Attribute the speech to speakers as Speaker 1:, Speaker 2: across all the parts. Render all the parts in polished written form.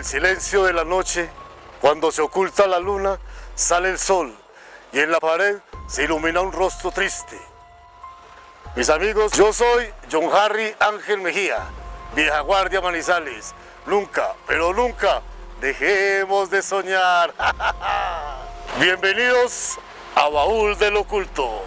Speaker 1: el silencio de la noche, cuando se oculta la luna, sale el sol y en la pared se ilumina un rostro triste. Mis amigos, yo soy John Harry Ángel Mejía, vieja guardia Manizales. Nunca, pero nunca dejemos de soñar. Bienvenidos a Baúl del Oculto.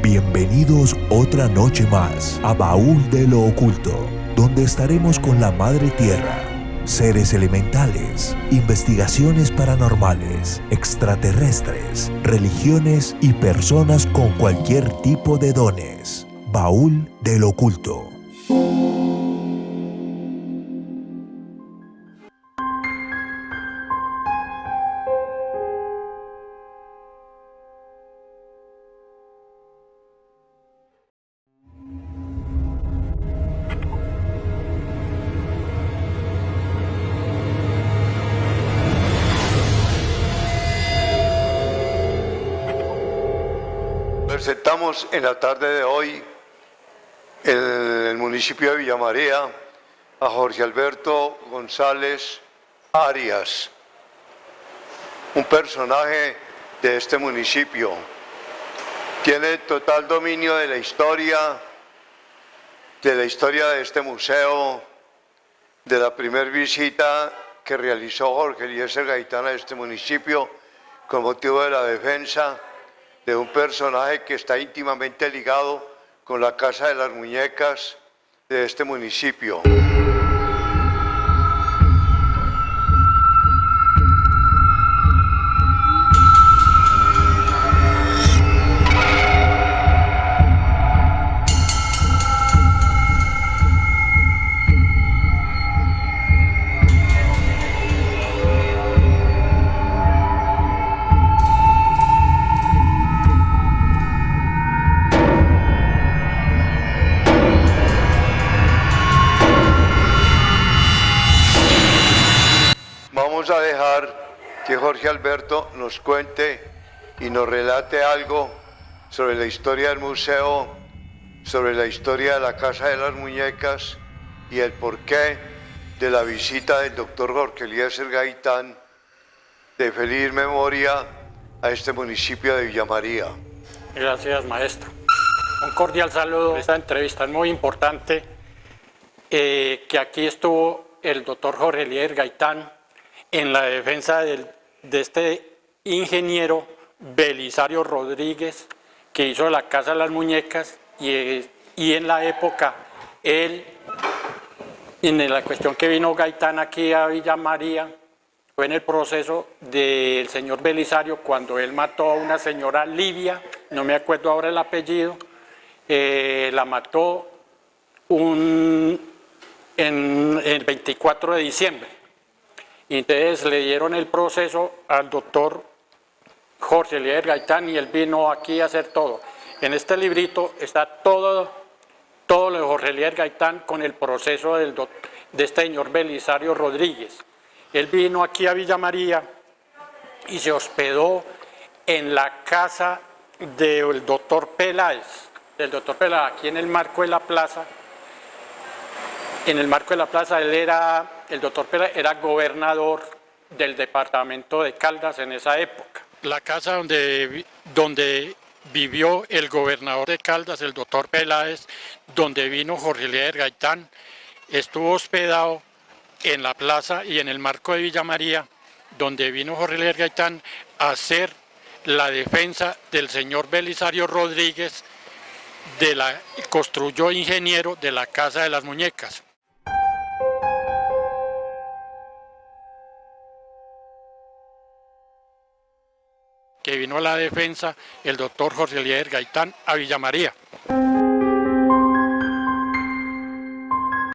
Speaker 2: Bienvenidos otra noche más a Baúl de lo Oculto, donde estaremos con la Madre Tierra, seres elementales, investigaciones paranormales, extraterrestres, religiones y personas con cualquier tipo de dones. Baúl del Oculto.
Speaker 3: Presentamos en la tarde de hoy en el municipio de Villa María a Jorge Alberto González Arias, un personaje de este municipio. Tiene total dominio de la historia de este museo, de la primera visita que realizó Jorge Eliezer Gaitán a este municipio con motivo de la defensa de un personaje que está íntimamente ligado con la Casa de las Muñecas de este municipio. Vamos a dejar que Jorge Alberto nos cuente y nos relate algo sobre la historia del museo, sobre la historia de la Casa de las Muñecas y el porqué de la visita del doctor Jorge Eliezer Gaitán de feliz memoria a este municipio de Villa María.
Speaker 4: Gracias, maestro. Un cordial saludo. Esta entrevista es muy importante, que aquí estuvo el doctor Jorge Eliezer Gaitán en la defensa de este ingeniero Belisario Rodríguez, que hizo la Casa de las Muñecas, y en la época, en la cuestión que vino Gaitán aquí a Villa María, fue en el proceso del señor Belisario, cuando él mató a una señora Livia, no me acuerdo ahora el apellido, la mató en el 24 de diciembre. Y entonces le dieron el proceso al doctor Jorge Eliezer Gaitán y él vino aquí a hacer todo. En este librito está todo lo de Jorge Eliezer Gaitán con el proceso de este señor Belisario Rodríguez. Él vino aquí a Villa María y se hospedó en la casa del doctor Peláez, aquí en el marco de la plaza. En el marco de la plaza, el doctor Peláez era gobernador del departamento de Caldas en esa época. La casa donde vivió el gobernador de Caldas, el doctor Peláez, donde vino Jorge Eliezer Gaitán, estuvo hospedado en la plaza y en el marco de Villa María, donde vino Jorge Eliezer Gaitán a hacer la defensa del señor Belisario Rodríguez, construyó ingeniero de la Casa de las Muñecas. Que vino a la defensa el doctor Jorge Eliezer Gaitán a Villa María.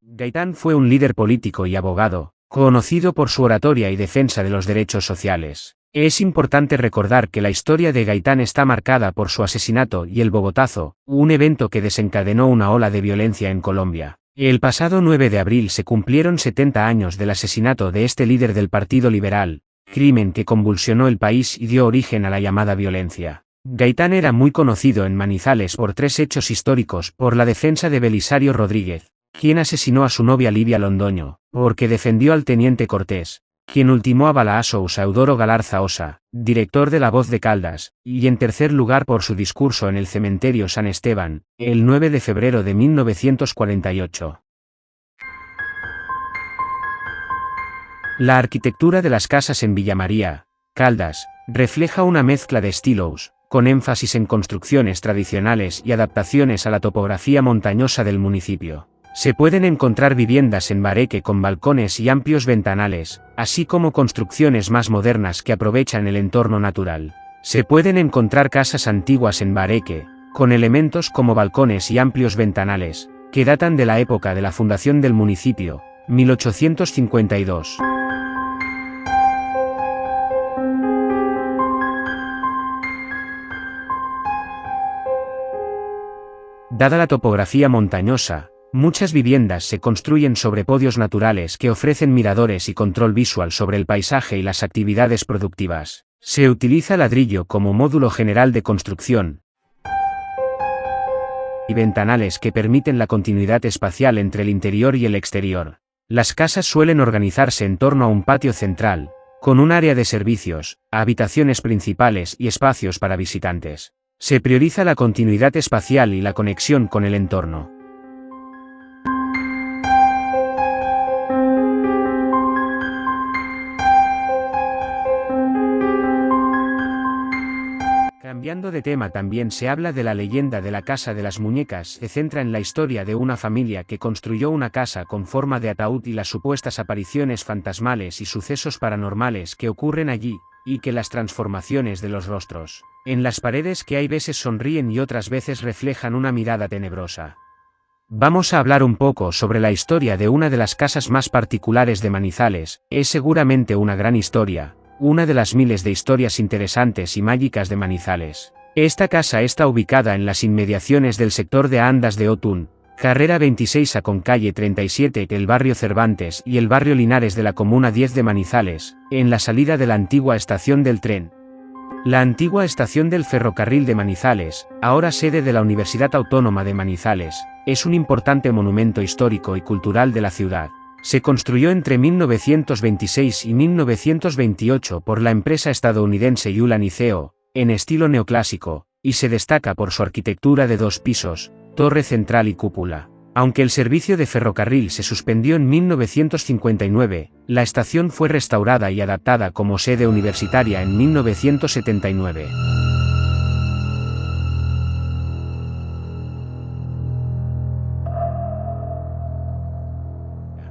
Speaker 5: Gaitán fue un líder político y abogado, conocido por su oratoria y defensa de los derechos sociales. Es importante recordar que la historia de Gaitán está marcada por su asesinato y el Bogotazo, un evento que desencadenó una ola de violencia en Colombia. El pasado 9 de abril se cumplieron 70 años del asesinato de este líder del Partido Liberal, crimen que convulsionó el país y dio origen a la llamada violencia. Gaitán era muy conocido en Manizales por 3 hechos históricos: por la defensa de Belisario Rodríguez, quien asesinó a su novia Livia Londoño; porque defendió al teniente Cortés, quien ultimó a bala a Sousa Eudoro Galarza Osa, director de La Voz de Caldas; y en tercer lugar por su discurso en el cementerio San Esteban, el 9 de febrero de 1948. La arquitectura de las casas en Villa María, Caldas, refleja una mezcla de estilos, con énfasis en construcciones tradicionales y adaptaciones a la topografía montañosa del municipio. Se pueden encontrar viviendas en bareque con balcones y amplios ventanales, así como construcciones más modernas que aprovechan el entorno natural. Se pueden encontrar casas antiguas en bareque, con elementos como balcones y amplios ventanales, que datan de la época de la fundación del municipio, 1852. Dada la topografía montañosa, muchas viviendas se construyen sobre podios naturales que ofrecen miradores y control visual sobre el paisaje y las actividades productivas. Se utiliza ladrillo como módulo general de construcción y ventanales que permiten la continuidad espacial entre el interior y el exterior. Las casas suelen organizarse en torno a un patio central, con un área de servicios, habitaciones principales y espacios para visitantes. Se prioriza la continuidad espacial y la conexión con el entorno. Cambiando de tema, también se habla de la leyenda de la Casa de las Muñecas. Se centra en la historia de una familia que construyó una casa con forma de ataúd y las supuestas apariciones fantasmales y sucesos paranormales que ocurren allí, y que las transformaciones de los rostros en las paredes que hay veces sonríen y otras veces reflejan una mirada tenebrosa. Vamos a hablar un poco sobre la historia de una de las casas más particulares de Manizales. Es seguramente una gran historia, una de las miles de historias interesantes y mágicas de Manizales. Esta casa está ubicada en las inmediaciones del sector de Andas de Otún, carrera 26A con calle 37, el barrio Cervantes y el barrio Linares de la comuna 10 de Manizales, en la salida de la antigua estación del tren. La antigua estación del ferrocarril de Manizales, ahora sede de la Universidad Autónoma de Manizales, es un importante monumento histórico y cultural de la ciudad. Se construyó entre 1926 y 1928 por la empresa estadounidense Yulan y CEO, en estilo neoclásico, y se destaca por su arquitectura de 2 pisos, torre central y cúpula. Aunque el servicio de ferrocarril se suspendió en 1959, la estación fue restaurada y adaptada como sede universitaria en 1979.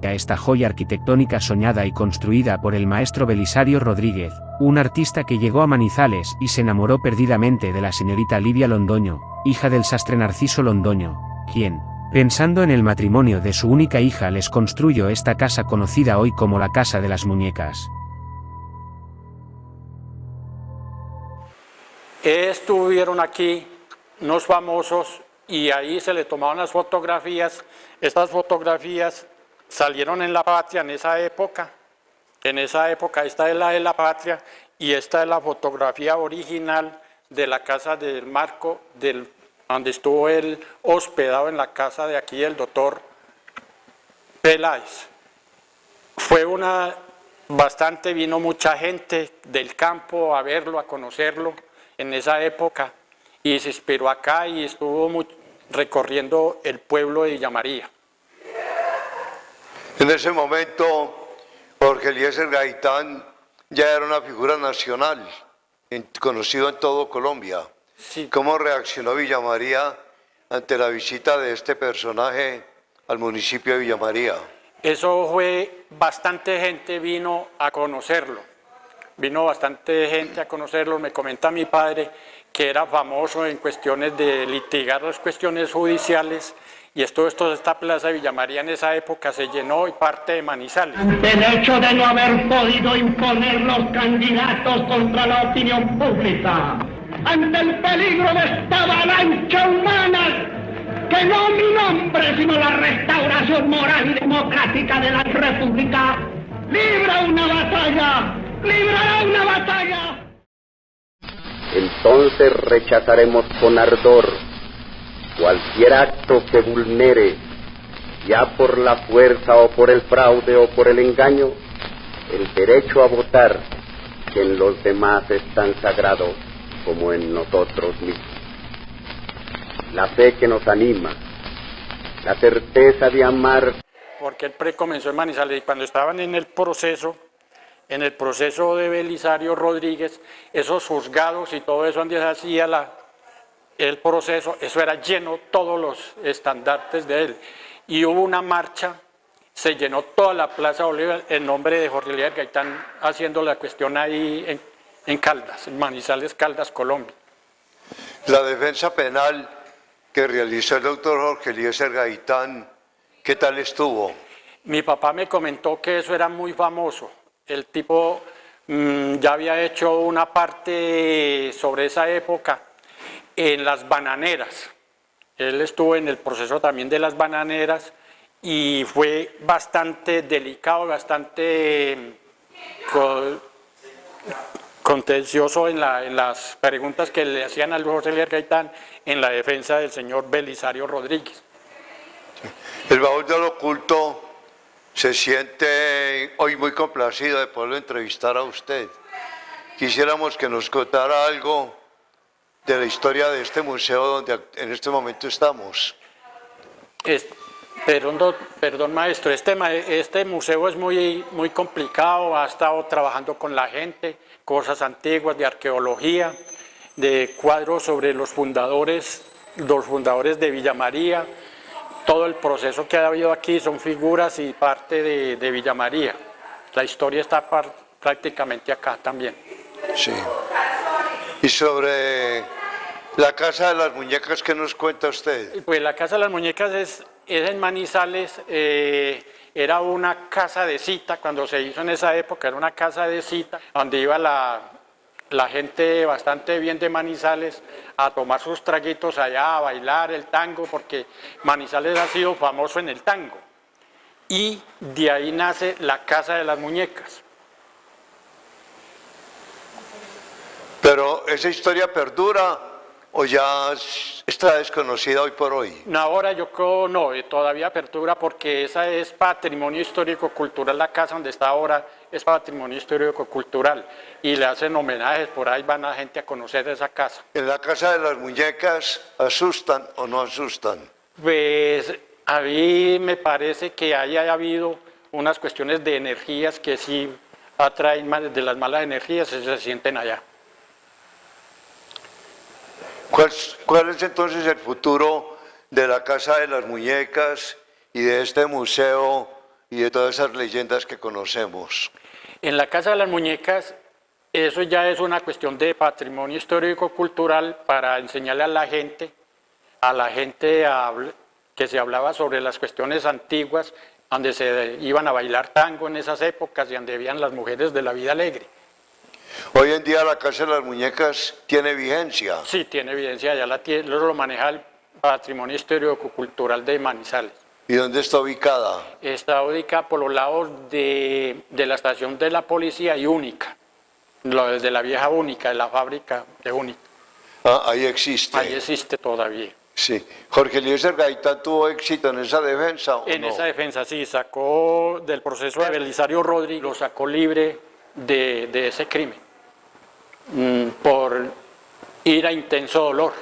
Speaker 5: A esta joya arquitectónica soñada y construida por el maestro Belisario Rodríguez, un artista que llegó a Manizales y se enamoró perdidamente de la señorita Livia Londoño, hija del sastre Narciso Londoño, quien, pensando en el matrimonio de su única hija, les construyó esta casa conocida hoy como la Casa de las Muñecas.
Speaker 4: Estuvieron aquí unos famosos y ahí se le tomaban las fotografías. Estas fotografías salieron en La Patria en esa época. Esta es la de La Patria y esta es la fotografía original de la casa del marco donde estuvo él hospedado, en la casa de aquí el doctor Peláez. Vino mucha gente del campo a verlo, a conocerlo en esa época, y se inspiró acá y estuvo recorriendo el pueblo de Villa María.
Speaker 3: En ese momento, Jorge Eliezer Gaitán ya era una figura nacional, conocido en todo Colombia.
Speaker 4: Sí.
Speaker 3: ¿Cómo reaccionó Villa María ante la visita de este personaje al municipio de Villa María?
Speaker 4: Eso fue, bastante gente vino a conocerlo. Vino bastante gente a conocerlo. Me comenta mi padre que era famoso en cuestiones de litigar las cuestiones judiciales, y esta plaza de Villa María en esa época se llenó y parte de Manizales.
Speaker 6: Ante el hecho de no haber podido imponer los candidatos contra la opinión pública, ante el peligro de esta avalancha humana, que no mi nombre, sino la restauración moral y democrática de la República, librará una batalla.
Speaker 7: Entonces rechazaremos con ardor cualquier acto que vulnere, ya por la fuerza o por el fraude o por el engaño, el derecho a votar, que en los demás es tan sagrado como en nosotros mismos. La fe que nos anima, la certeza de amar.
Speaker 4: Porque él comenzó en Manizales, y cuando estaban en el proceso de Belisario Rodríguez, esos juzgados y todo eso donde se hacía el proceso, eso era lleno, todos los estandartes de él. Y hubo una marcha, se llenó toda la Plaza Bolívar en nombre de Jorge Eliezer Gaitán, haciendo la cuestión ahí en Caldas, en Manizales, Caldas, Colombia.
Speaker 3: La defensa penal que realizó el doctor Jorge Eliezer Gaitán, ¿qué tal estuvo?
Speaker 4: Mi papá me comentó que eso era muy famoso. El tipo ya había hecho una parte sobre esa época en las bananeras. Él estuvo en el proceso también de las bananeras y fue bastante delicado, bastante contencioso en las preguntas que le hacían al Jorge Eliezer Gaitán en la defensa del señor Belisario Rodríguez.
Speaker 3: El baúl del oculto se siente hoy muy complacido de poderlo entrevistar a usted. Quisiéramos que nos contara algo de la historia de este museo donde en este momento estamos.
Speaker 4: Perdón maestro, este museo es muy complicado, ha estado trabajando con la gente, cosas antiguas de arqueología, de cuadros sobre los fundadores de Villa María. Todo el proceso que ha habido aquí son figuras y parte de Villa María. La historia está prácticamente acá también.
Speaker 3: Sí. Y sobre la Casa de las Muñecas, ¿qué nos cuenta usted?
Speaker 4: Pues la Casa de las Muñecas es en Manizales, era una casa de cita, cuando se hizo en esa época, era una casa de cita, donde iba la gente bastante bien de Manizales a tomar sus traguitos allá, a bailar el tango, porque Manizales ha sido famoso en el tango. Y de ahí nace la Casa de las Muñecas.
Speaker 3: Pero esa historia perdura o ya está desconocida hoy por hoy.
Speaker 4: No, ahora yo creo no, todavía perdura porque esa es patrimonio histórico-cultural, la casa donde está ahora es patrimonio histórico-cultural y le hacen homenajes, por ahí van la gente a conocer esa casa.
Speaker 3: ¿En la Casa de las Muñecas asustan o no asustan?
Speaker 4: Pues a mí me parece que haya habido unas cuestiones de energías que sí atraen más de las malas energías, se sienten allá.
Speaker 3: ¿Cuál es entonces el futuro de la Casa de las Muñecas y de este museo y de todas esas leyendas que conocemos?
Speaker 4: En la Casa de las Muñecas, eso ya es una cuestión de patrimonio histórico-cultural para enseñarle a la gente que se hablaba sobre las cuestiones antiguas, donde se iban a bailar tango en esas épocas y donde vivían las mujeres de la vida alegre.
Speaker 3: Hoy en día la Casa de las Muñecas tiene vigencia.
Speaker 4: Sí, tiene evidencia, ya lo maneja el patrimonio histórico-cultural de Manizales.
Speaker 3: ¿Y dónde está ubicada?
Speaker 4: Está ubicada por los lados de la estación de la policía y Única, desde la vieja Única, de la fábrica de Única.
Speaker 3: Ah, ahí existe.
Speaker 4: Ahí existe todavía.
Speaker 3: Sí. ¿Jorge Eliezer Gaitán tuvo éxito en esa defensa o no?
Speaker 4: En esa defensa, sí, sacó del proceso de Belisario Rodríguez, lo sacó libre de ese crimen, por ir a intenso dolor.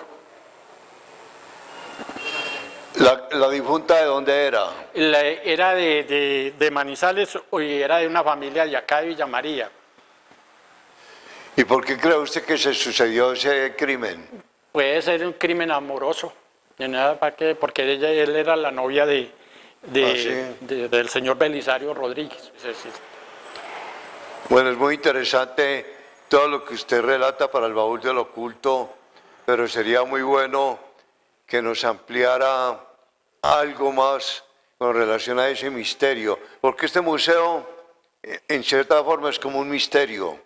Speaker 3: ¿La difunta de dónde era?
Speaker 4: Era de Manizales y era de una familia de acá de Villa María.
Speaker 3: ¿Y por qué cree usted que se sucedió ese crimen?
Speaker 4: Puede ser un crimen amoroso, de nada para qué, porque él era la novia del señor Belisario Rodríguez. Es decir,
Speaker 3: Bueno, es muy interesante todo lo que usted relata para el baúl del oculto, pero sería muy bueno que nos ampliara algo más con relación a ese misterio, porque este museo en cierta forma es como un misterio.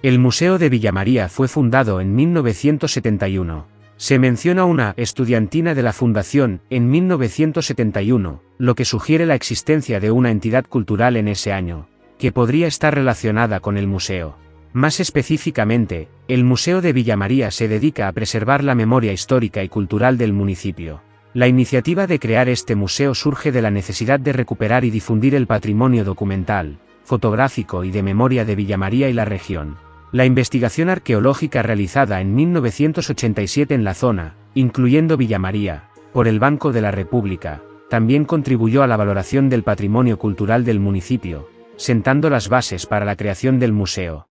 Speaker 5: El Museo de Villa María fue fundado en 1971. Se menciona una estudiantina de la fundación en 1971, lo que sugiere la existencia de una entidad cultural en ese año, que podría estar relacionada con el museo. Más específicamente, el Museo de Villa María se dedica a preservar la memoria histórica y cultural del municipio. La iniciativa de crear este museo surge de la necesidad de recuperar y difundir el patrimonio documental, fotográfico y de memoria de Villa María y la región. La investigación arqueológica realizada en 1987 en la zona, incluyendo Villa María, por el Banco de la República, también contribuyó a la valoración del patrimonio cultural del municipio, sentando las bases para la creación del museo.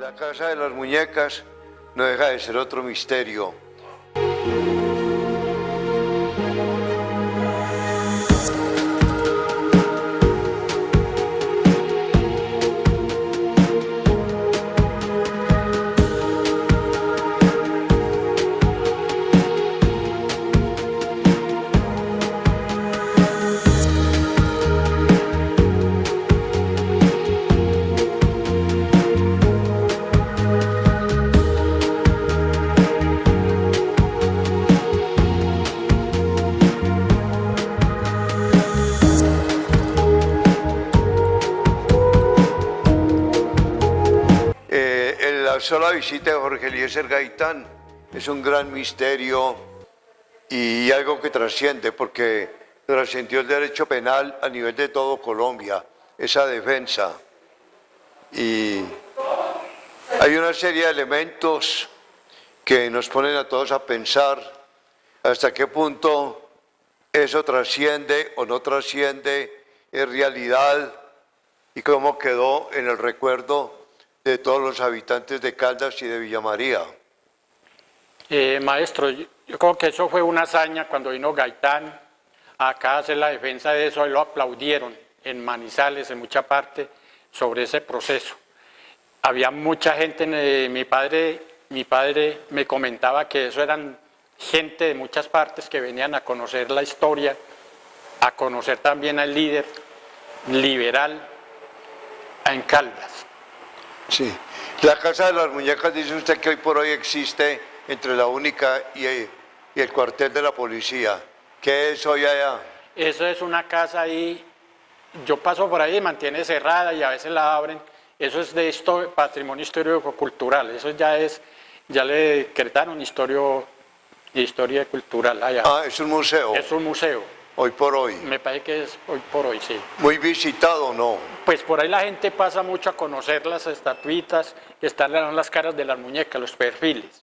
Speaker 3: La Casa de las Muñecas no deja de ser otro misterio. La sola visita de Jorge Eliezer Gaitán es un gran misterio y algo que trasciende, porque trascendió el derecho penal a nivel de todo Colombia, esa defensa. Y hay una serie de elementos que nos ponen a todos a pensar hasta qué punto eso trasciende o no trasciende, es realidad, y cómo quedó en el recuerdo de todos los habitantes de Caldas y de Villa María.
Speaker 4: Maestro, yo creo que eso fue una hazaña cuando vino Gaitán acá a hacer la defensa de eso, y lo aplaudieron en Manizales, en mucha parte, sobre ese proceso. Había mucha gente, mi padre me comentaba que eso eran gente de muchas partes que venían a conocer la historia, a conocer también al líder liberal en Caldas.
Speaker 3: Sí. La Casa de las Muñecas, dice usted que hoy por hoy existe entre la Única y el cuartel de la policía. ¿Qué es hoy allá?
Speaker 4: Eso es una casa ahí, yo paso por ahí, mantiene cerrada y a veces la abren. Eso es de patrimonio histórico-cultural, eso ya le decretaron historia cultural allá.
Speaker 3: Ah, es un museo.
Speaker 4: Es un museo.
Speaker 3: Hoy por hoy.
Speaker 4: Me parece que es hoy por hoy, sí.
Speaker 3: Muy visitado, ¿o no?
Speaker 4: Pues por ahí la gente pasa mucho a conocer las estatuitas que están en las caras de las muñecas, los perfiles.